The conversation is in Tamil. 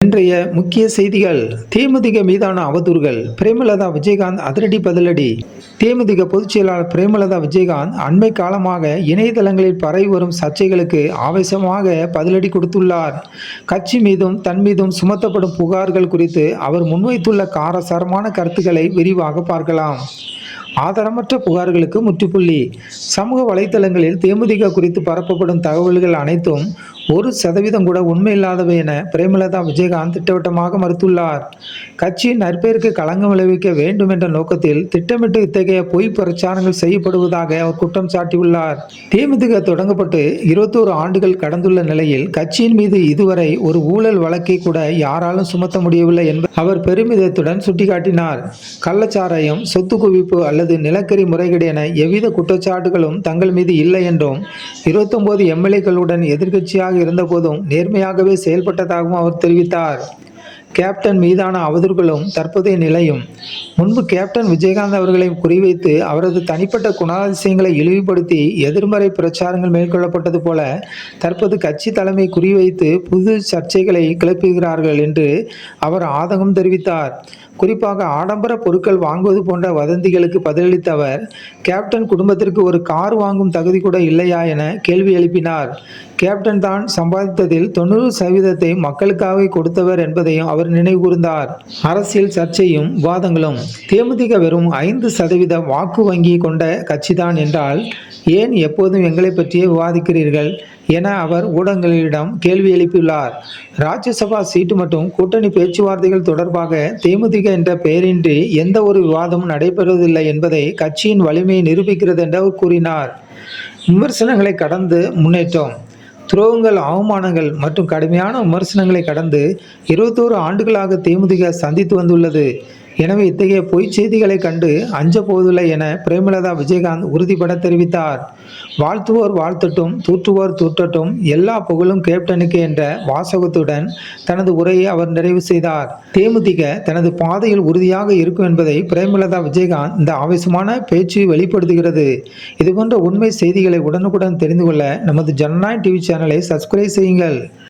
இன்றைய முக்கிய செய்திகள். தேமுதிக மீதான அவதூறுகள். பிரேமலதா விஜயகாந்த் அதிரடி பதிலடி. தேமுதிக பொதுச் செயலாளர் பிரேமலதா விஜயகாந்த் அண்மை காலமாக இணையதளங்களில் பரவி வரும் சர்ச்சைகளுக்கு ஆவேசமாக பதிலடி கொடுத்துள்ளார். கட்சி மீதும் தன் மீதும் சுமத்தப்படும் புகார்கள் குறித்து அவர் முன்வைத்துள்ள காரசாரமான கருத்துக்களை விரிவாக பார்க்கலாம். ஆதாரமற்ற புகார்களுக்கு முற்றுப்புள்ளி. சமூக வலைதளங்களில் தேமுதிக குறித்து பரப்பப்படும் தகவல்கள் அனைத்தும் 1% கூட உண்மையில்லாதவை என பிரேமலதா விஜயகாந்த் திட்டவட்டமாக மறுத்துள்ளார். கட்சியின் நற்பெயருக்கு களங்கம் விளைவிக்க வேண்டும் என்ற நோக்கத்தில் திட்டமிட்டு இத்தகைய பொய் பிரச்சாரங்கள் செய்யப்படுவதாக அவர் குற்றம் சாட்டியுள்ளார். தேமுதிக தொடங்கப்பட்டு 21 ஆண்டுகள் கடந்துள்ள நிலையில் கட்சியின் மீது இதுவரை ஒரு ஊழல் வழக்கை கூட யாராலும் சுமத்த முடியவில்லை என்பதை அவர் பெருமிதத்துடன் சுட்டிக்காட்டினார். கள்ளச்சாராயம், சொத்து குவிப்பு அல்லது நிலக்கரி முறைகேடு என எவ்வித குற்றச்சாட்டுகளும் தங்கள் மீது இல்லை என்றும் 29 எம்எல்ஏக்களுடன் எதிர்க்கட்சியாக இருந்தபோதும் நேர்மையாகவே செயல்பட்டதாகவும் அவர் தெரிவித்தார். கேப்டன் மீதான அவதூறுகளும் தற்போதைய நிலையும். முன்பு கேப்டன் விஜயகாந்த் அவர்களை குறிவைத்து அவரது தனிப்பட்ட குணாதிசயங்களை இழிவுபடுத்தி எதிர்மறை பிரச்சாரங்கள் மேற்கொள்ளப்பட்டது போல தற்போது கட்சி தலைமை குறிவைத்து புது சர்ச்சைகளை கிளப்புகிறார்கள் என்று அவர் ஆதங்கம் தெரிவித்தார். குறிப்பாக ஆடம்பர பொருட்கள் வாங்குவது போன்ற வதந்திகளுக்கு பதிலளித்த அவர், கேப்டன் குடும்பத்திற்கு ஒரு கார் வாங்கும் தகுதி கூட இல்லையா என கேள்வி எழுப்பினார். கேப்டன் தான் சம்பாதித்ததில் 90% மக்களுக்காகவே கொடுத்தவர் என்பதையும் அவர் நினைவுகூர்ந்தார். அரசியல் சர்ச்சையும் விவாதங்களும். தேமுதிக வெறும் 5% வாக்கு வங்கி கொண்ட கட்சிதான் என்றால் ஏன் எப்போதும் எங்களை பற்றியே விவாதிக்கிறீர்கள் என அவர் ஊடகங்களிடம் கேள்வி எழுப்பியுள்ளார். ராஜ்யசபா சீட்டு மற்றும் கூட்டணி பேச்சுவார்த்தைகள் தொடர்பாக தேமுதிக என்ற பெயரின்றி எந்த ஒரு விவாதமும் நடைபெறுவதில்லை என்பதை கட்சியின் வலிமையை நிரூபிக்கிறது என்று அவர் கூறினார். விமர்சனங்களை கடந்து முன்னேற்றம். துரோகங்கள், அவமானங்கள் மற்றும் கடுமையான விமர்சனங்களை கடந்து 21 ஆண்டுகளாக தேமுதிக சந்தித்து வந்துள்ளது. எனவே இத்தகைய பொய்ச் செய்திகளை கண்டு அஞ்ச போவதில்லை என பிரேமலதா விஜயகாந்த் உறுதிபட தெரிவித்தார். வாழ்த்துவோர் வாழ்த்தட்டும், தூற்றுவோர் தூற்றட்டும், எல்லா புகழும் கேப்டனுக்கு என்ற வாசகத்துடன் தனது உரையை அவர் நிறைவு செய்தார். தேமுதிக தனது பாதையில் உறுதியாக இருக்கும் என்பதை பிரேமலதா விஜயகாந்த் இந்த ஆவேசமான பேச்சு வெளிப்படுத்துகிறது. இதுபோன்ற உண்மை செய்திகளை உடனுக்குடன் தெரிந்து கொள்ள நமது ஜனநாயகம் டிவி சேனலை சப்ஸ்கிரைப் செய்யுங்கள்.